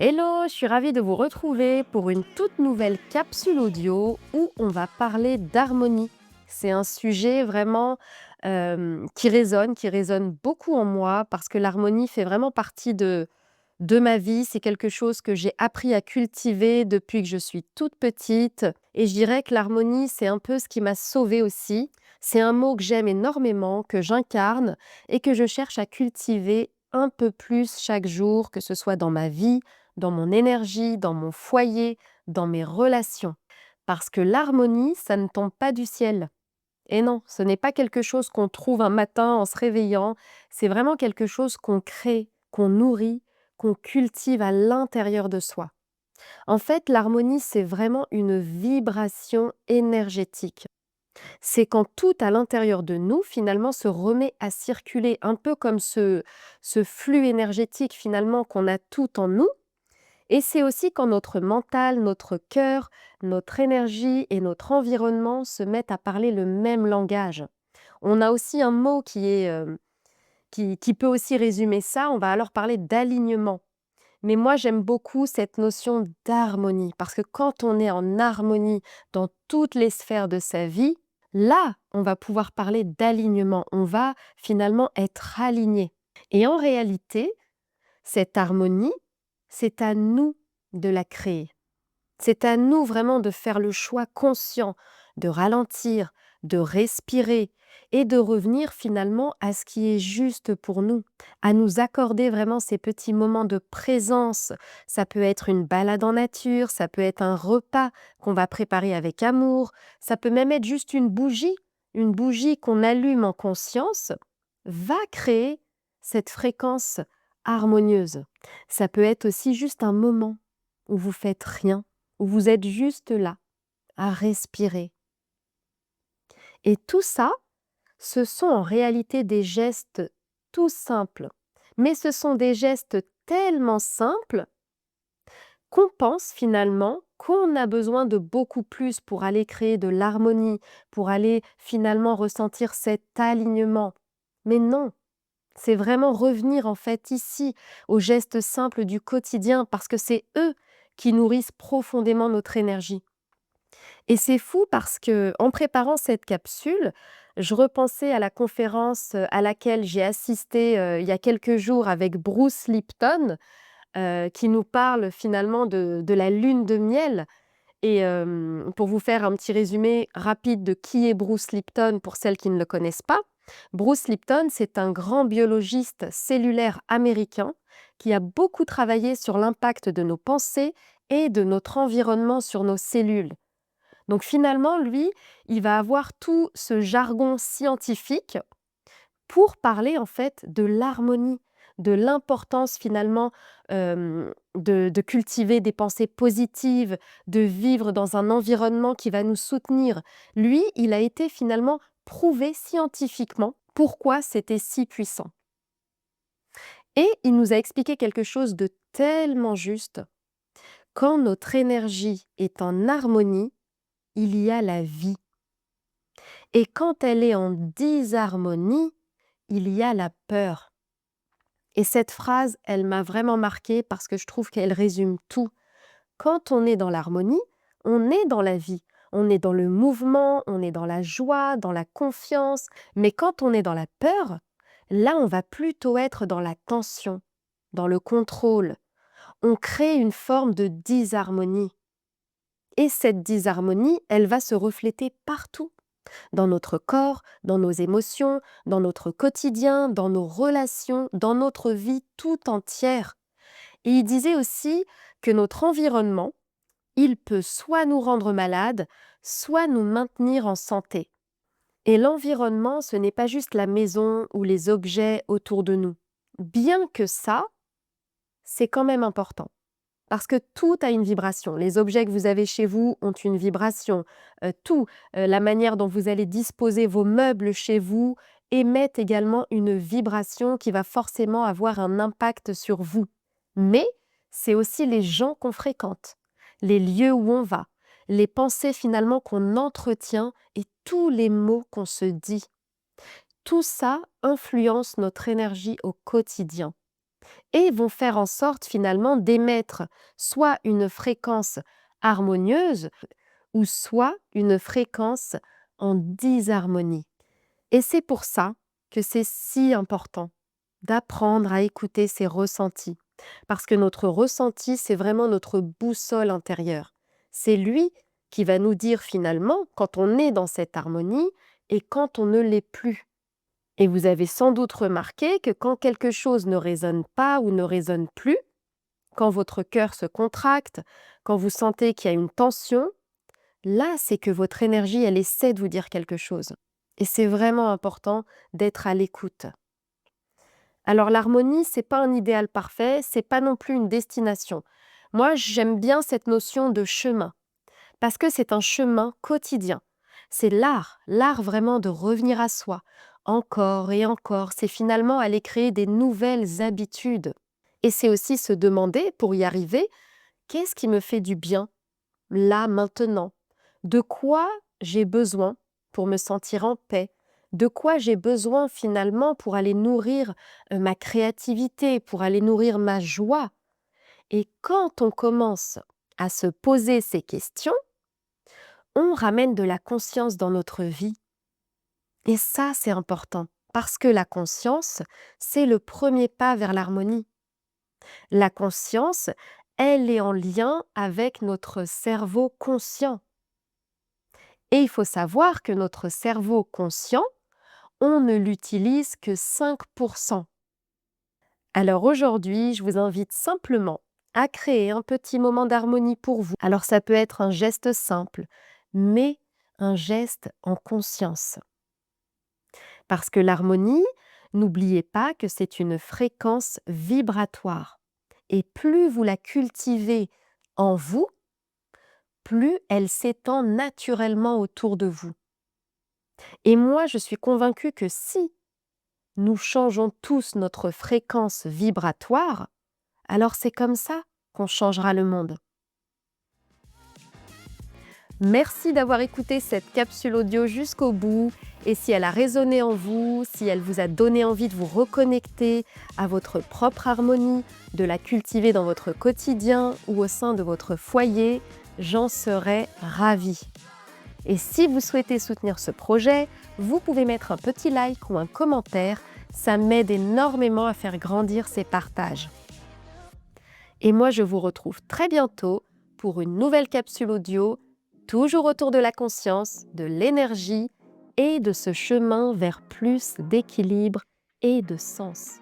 Hello, je suis ravie de vous retrouver pour une toute nouvelle capsule audio où on va parler d'harmonie. C'est un sujet vraiment qui résonne beaucoup en moi parce que l'harmonie fait vraiment partie de ma vie. C'est quelque chose que j'ai appris à cultiver depuis que je suis toute petite. Et je dirais que l'harmonie, c'est un peu ce qui m'a sauvée aussi. C'est un mot que j'aime énormément, que j'incarne et que je cherche à cultiver un peu plus chaque jour, que ce soit dans ma vie, dans mon énergie, dans mon foyer, dans mes relations. Parce que l'harmonie, ça ne tombe pas du ciel. Et non, ce n'est pas quelque chose qu'on trouve un matin en se réveillant, c'est vraiment quelque chose qu'on crée, qu'on nourrit, qu'on cultive à l'intérieur de soi. En fait, l'harmonie, c'est vraiment une vibration énergétique. C'est quand tout à l'intérieur de nous, finalement, se remet à circuler, un peu comme ce flux énergétique, finalement, qu'on a tout en nous. Et c'est aussi quand notre mental, notre cœur, notre énergie et notre environnement se mettent à parler le même langage. On a aussi un mot qui peut aussi résumer ça, on va alors parler d'alignement. Mais moi, j'aime beaucoup cette notion d'harmonie, parce que quand on est en harmonie dans toutes les sphères de sa vie, là, on va pouvoir parler d'alignement, on va finalement être aligné. Et en réalité, cette harmonie, c'est à nous de la créer. C'est à nous vraiment de faire le choix conscient de ralentir, de respirer et de revenir finalement à ce qui est juste pour nous, à nous accorder vraiment ces petits moments de présence. Ça peut être une balade en nature, ça peut être un repas qu'on va préparer avec amour, ça peut même être juste une bougie qu'on allume en conscience, va créer cette fréquence harmonieuse. Ça peut être aussi juste un moment où vous faites rien, où vous êtes juste là, à respirer. Et tout ça, ce sont en réalité des gestes tout simples. Mais ce sont des gestes tellement simples qu'on pense finalement qu'on a besoin de beaucoup plus pour aller créer de l'harmonie, pour aller finalement ressentir cet alignement. Mais non, c'est vraiment revenir en fait ici aux gestes simples du quotidien parce que c'est eux qui nourrissent profondément notre énergie. Et c'est fou parce que en préparant cette capsule, je repensais à la conférence, à laquelle j'ai assisté, il y a quelques jours avec Bruce Lipton, qui nous parle finalement de la lune de miel et pour vous faire un petit résumé rapide de qui est Bruce Lipton pour celles qui ne le connaissent pas. Bruce Lipton, c'est un grand biologiste cellulaire américain qui a beaucoup travaillé sur l'impact de nos pensées et de notre environnement sur nos cellules. Donc finalement, lui, il va avoir tout ce jargon scientifique pour parler en fait de l'harmonie, de l'importance finalement de cultiver des pensées positives, de vivre dans un environnement qui va nous soutenir. Lui, il a été finalement prouvé scientifiquement pourquoi c'était si puissant. Et il nous a expliqué quelque chose de tellement juste. Quand notre énergie est en harmonie, il y a la vie. Et quand elle est en disharmonie, il y a la peur. Et cette phrase, elle m'a vraiment marquée parce que je trouve qu'elle résume tout. Quand on est dans l'harmonie, on est dans la vie. On est dans le mouvement, on est dans la joie, dans la confiance. Mais quand on est dans la peur, là, on va plutôt être dans la tension, dans le contrôle. On crée une forme de disharmonie. Et cette disharmonie, elle va se refléter partout dans notre corps, dans nos émotions, dans notre quotidien, dans nos relations, dans notre vie tout entière. Et il disait aussi que notre environnement, il peut soit nous rendre malades, soit nous maintenir en santé. Et l'environnement, ce n'est pas juste la maison ou les objets autour de nous. Bien que ça, c'est quand même important. Parce que tout a une vibration. Les objets que vous avez chez vous ont une vibration. Tout, la manière dont vous allez disposer vos meubles chez vous émettent également une vibration qui va forcément avoir un impact sur vous. Mais c'est aussi les gens qu'on fréquente, les lieux où on va, les pensées finalement qu'on entretient et tous les mots qu'on se dit. Tout ça influence notre énergie au quotidien. et vont faire en sorte finalement d'émettre soit une fréquence harmonieuse ou soit une fréquence en disharmonie. Et c'est pour ça que c'est si important d'apprendre à écouter ses ressentis. Parce que notre ressenti, c'est vraiment notre boussole intérieure. C'est lui qui va nous dire finalement quand on est dans cette harmonie et quand on ne l'est plus. Et vous avez sans doute remarqué que quand quelque chose ne résonne pas ou ne résonne plus, quand votre cœur se contracte, quand vous sentez qu'il y a une tension, là, c'est que votre énergie, elle essaie de vous dire quelque chose. Et c'est vraiment important d'être à l'écoute. Alors l'harmonie, c'est pas un idéal parfait, c'est pas non plus une destination. Moi, j'aime bien cette notion de chemin, parce que c'est un chemin quotidien. C'est l'art vraiment de revenir à soi, encore et encore. C'est finalement aller créer des nouvelles habitudes. Et c'est aussi se demander, pour y arriver, qu'est-ce qui me fait du bien, là, maintenant? De quoi j'ai besoin pour me sentir en paix? De quoi j'ai besoin finalement pour aller nourrir ma créativité, pour aller nourrir ma joie? Et quand on commence à se poser ces questions, on ramène de la conscience dans notre vie. Et ça, c'est important, parce que la conscience, c'est le premier pas vers l'harmonie. La conscience, elle est en lien avec notre cerveau conscient. Et il faut savoir que notre cerveau conscient, on ne l'utilise que 5%. Alors aujourd'hui, je vous invite simplement à créer un petit moment d'harmonie pour vous. Alors ça peut être un geste simple, mais un geste en conscience. Parce que l'harmonie, n'oubliez pas que c'est une fréquence vibratoire. Et plus vous la cultivez en vous, plus elle s'étend naturellement autour de vous. Et moi, je suis convaincue que si nous changeons tous notre fréquence vibratoire, alors c'est comme ça qu'on changera le monde. Merci d'avoir écouté cette capsule audio jusqu'au bout. Et si elle a résonné en vous, si elle vous a donné envie de vous reconnecter à votre propre harmonie, de la cultiver dans votre quotidien ou au sein de votre foyer, j'en serais ravie. Et si vous souhaitez soutenir ce projet, vous pouvez mettre un petit like ou un commentaire. Ça m'aide énormément à faire grandir ces partages. Et moi, je vous retrouve très bientôt pour une nouvelle capsule audio, toujours autour de la conscience, de l'énergie et de ce chemin vers plus d'équilibre et de sens.